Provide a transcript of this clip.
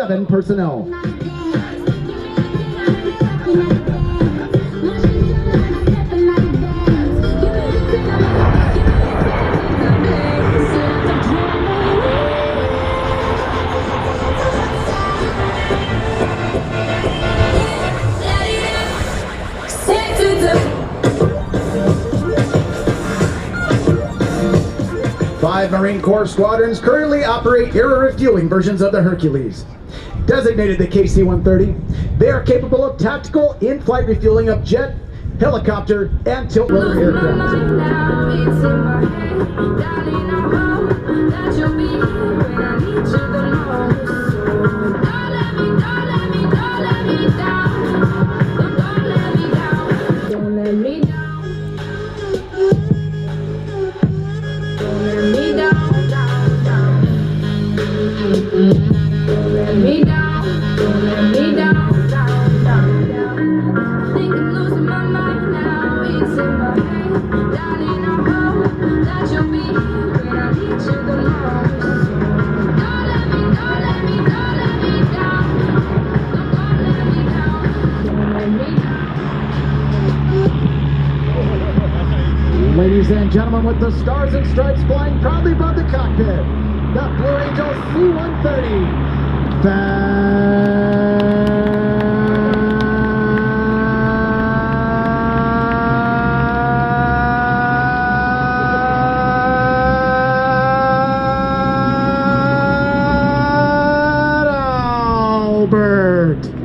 7 personnel. Five Marine Corps squadrons currently operate air refueling versions of the Hercules. Designated the KC-130, they are capable of tactical in-flight refueling of jet, helicopter, and tilt-rotor aircraft. Ladies and gentlemen, with the stars and stripes flying proudly above the cockpit, the Blue Angel C-130, Fat Albert.